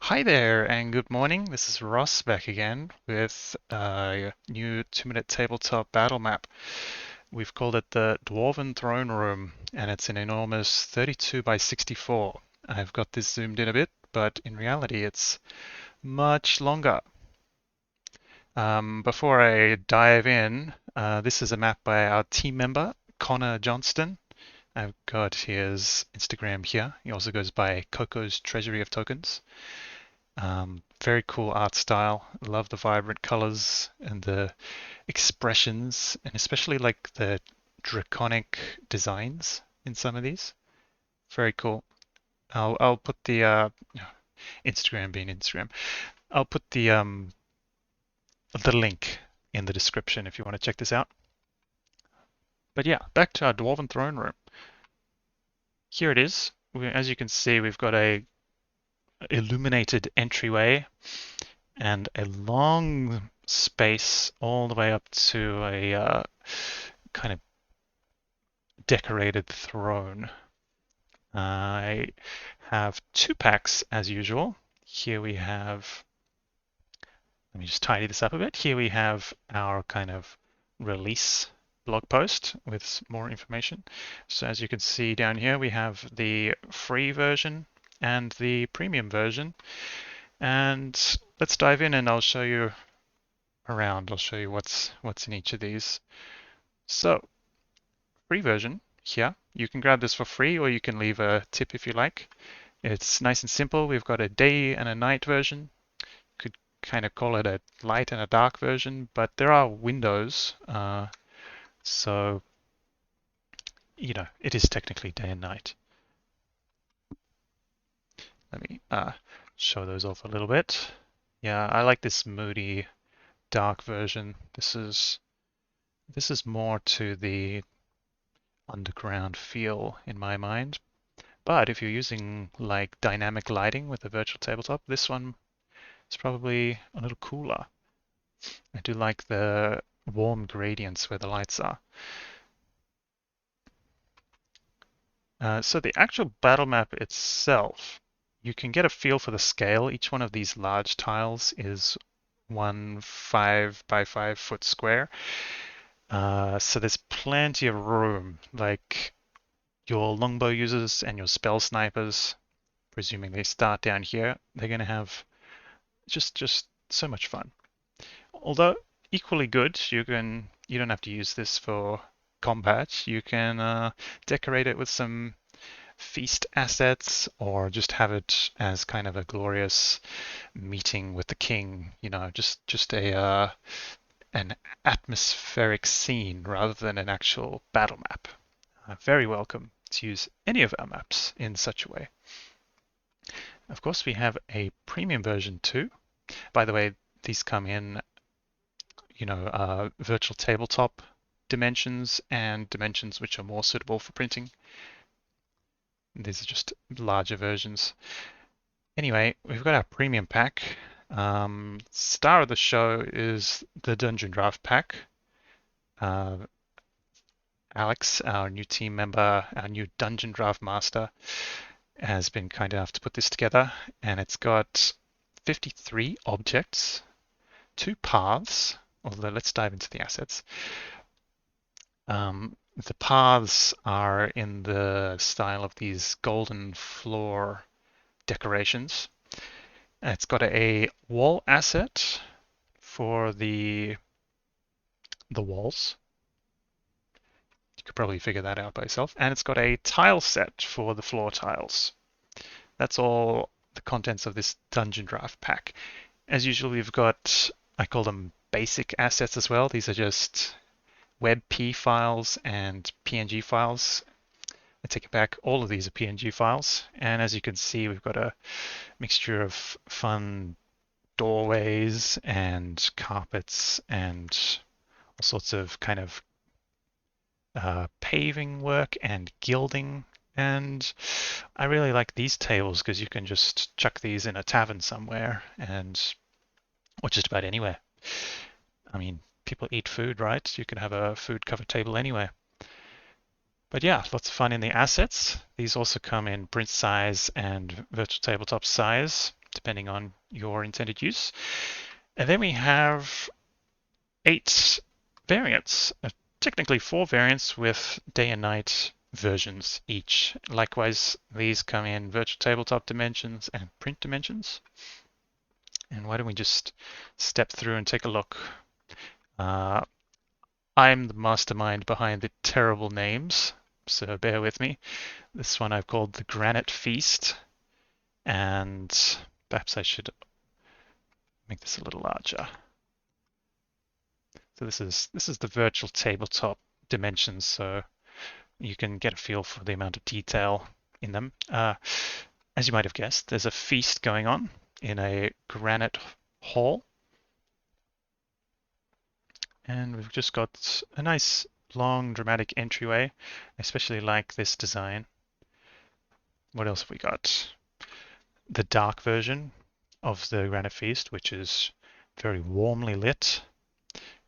Hi there, and good morning. This is Ross back again with a new 2-minute tabletop battle map. We've called it the Dwarven Throne Room, and it's an enormous 32 by 64. I've got this zoomed in a bit, but in reality, it's much longer. Before I dive in, this is a map by our team member, Connor Johnston. I've got his Instagram here. He also goes by Coco's Treasury of Tokens. Very cool art style. Love the vibrant colors and the expressions, and especially like the draconic designs in some of these. Very cool. I'll put the Instagram being Instagram. I'll put the link in the description if you want to check this out. But yeah, back to our Dwarven Throne Room. Here it is. As you can see, we've got a illuminated entryway and a long space all the way up to a kind of decorated throne. I have two packs as usual. Here we have, let me just tidy this up a bit. Here we have our kind of release blog post with more information. So as you can see down here, we have the free version and the premium version. And let's dive in and I'll show you around. I'll show you what's in each of these. So, free version here. You can grab this for free or you can leave a tip if you like. It's nice and simple. We've got a day and a night version. Could kind of call it a light and a dark version, but there are windows. So, it is technically day and night. Let me show those off a little bit. Yeah, I like this moody, dark version. This is more to the underground feel in my mind. But if you're using like dynamic lighting with a virtual tabletop, this one is probably a little cooler. I do like the warm gradients where the lights are. So the actual battle map itself, you can get a feel for the scale. Each one of these large tiles is 1 5 by 5 foot square. So there's plenty of room. Like your longbow users and your spell snipers, presuming they start down here, they're going to have just so much fun. Although equally good, you don't have to use this for combat. You can decorate it with some feast assets or just have it as kind of a glorious meeting with the king, just a an atmospheric scene rather than an actual battle map. Very welcome to use any of our maps in such a way. Of course, we have a premium version too. By the way, these come in, virtual tabletop dimensions and dimensions which are more suitable for printing. These are just larger versions. Anyway, we've got our premium pack. Star of the show is the Dungeon Draft pack. Alex, our new team member, our new Dungeon Draft master, has been kind enough to put this together, and it's got 53 objects, 2 paths, although let's dive into the assets. The paths are in the style of these golden floor decorations. It's got a wall asset for the walls. You could probably figure that out by yourself. And it's got a tile set for the floor tiles. That's all the contents of this Dungeon Draft pack. As usual, we've got, I call them basic assets as well. These are just WebP files and PNG files. I take it back, all of these are PNG files. And as you can see, we've got a mixture of fun doorways and carpets and all sorts of kind of paving work and gilding. And I really like these tables because you can just chuck these in a tavern somewhere or just about anywhere. I mean, people eat food, right? You can have a food cover table anywhere. But yeah, lots of fun in the assets. These also come in print size and virtual tabletop size, depending on your intended use. And then we have 8 variants, technically 4 variants with day and night versions each. Likewise, these come in virtual tabletop dimensions and print dimensions. And why don't we just step through and take a look? I'm the mastermind behind the terrible names, so bear with me. This one I've called the Granite Feast, and perhaps I should make this a little larger. So this is the virtual tabletop dimensions, so you can get a feel for the amount of detail in them. As you might have guessed, there's a feast going on in a granite hall. And we've just got a nice long dramatic entryway. I especially like this design. What else have we got? The dark version of the Granite Feast, which is very warmly lit.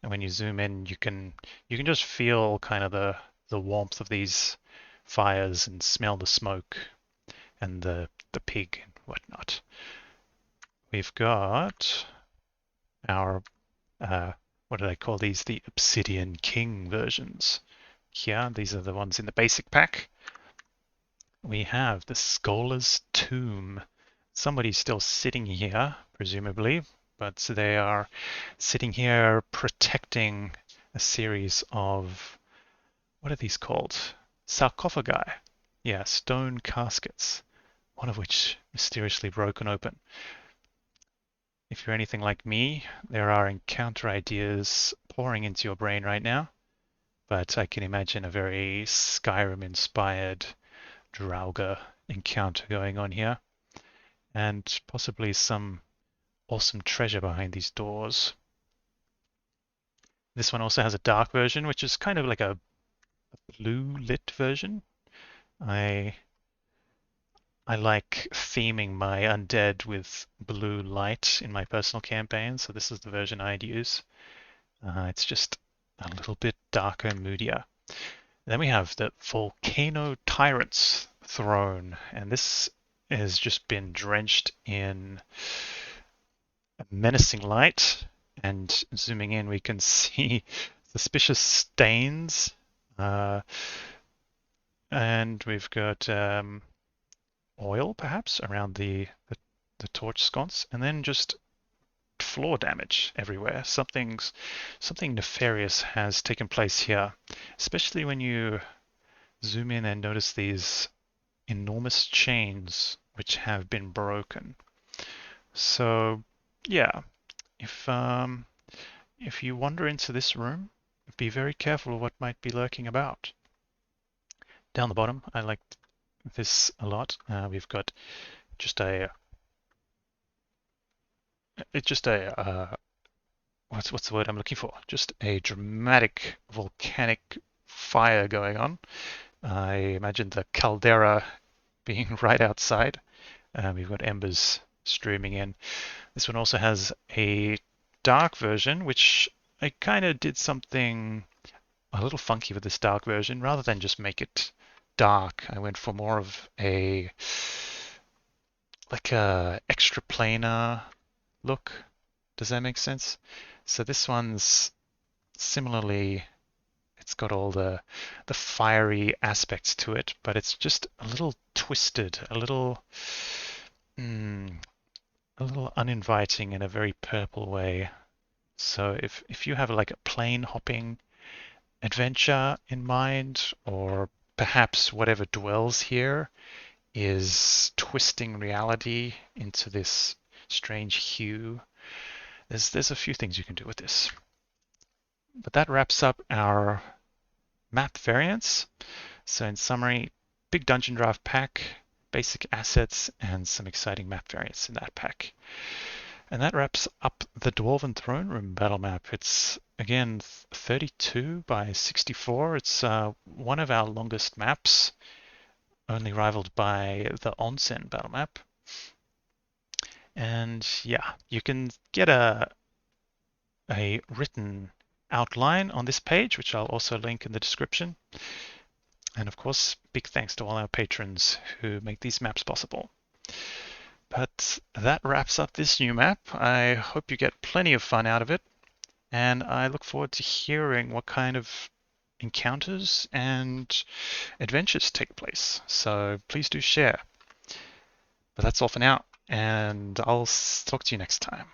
And when you zoom in, you can just feel kind of the warmth of these fires and smell the smoke and the pig and whatnot. We've got our what do they call these? The Obsidian King versions. Here, these are the ones in the basic pack. We have the Scholar's Tomb. Somebody's still sitting here, presumably, but they are sitting here protecting a series of, what are these called? Sarcophagi. Yeah, stone caskets, one of which mysteriously broken open. If you're anything like me, there are encounter ideas pouring into your brain right now, but I can imagine a very Skyrim-inspired Draugr encounter going on here, and possibly some awesome treasure behind these doors. This one also has a dark version, which is kind of like a blue lit version. I like theming my undead with blue light in my personal campaign, so this is the version I'd use. It's just a little bit darker and moodier. Then we have the Volcano Tyrant's Throne, and this has just been drenched in a menacing light, and zooming in we can see suspicious stains, and we've got oil perhaps around the torch sconce, and then just floor damage everywhere. Something nefarious has taken place here, especially when you zoom in and notice these enormous chains which have been broken. So yeah, if you wander into this room, be very careful of what might be lurking about. Down the bottom, I like this a lot. We've got just a what's the word I'm looking for? Just a dramatic volcanic fire going on. I imagine the caldera being right outside. We've got embers streaming in. This one also has a dark version, which I kind of did something a little funky with this dark version. Rather than just make it dark, I went for more of a extra planar look. Does that make sense? So this one's similarly, it's got all the fiery aspects to it, but it's just a little twisted, a little uninviting in a very purple way. So if you have like a plane hopping adventure in mind, or perhaps whatever dwells here is twisting reality into this strange hue, there's a few things you can do with this. But that wraps up our map variants. So in summary, big dungeon draft pack, basic assets, and some exciting map variants in that pack. And that wraps up the Dwarven Throne Room battle map. It's, again, 32 by 64. It's one of our longest maps, only rivaled by the Onsen battle map. And yeah, you can get a written outline on this page, which I'll also link in the description. And of course, big thanks to all our patrons who make these maps possible. But that wraps up this new map. I hope you get plenty of fun out of it, and I look forward to hearing what kind of encounters and adventures take place. So please do share. But that's all for now, and I'll talk to you next time.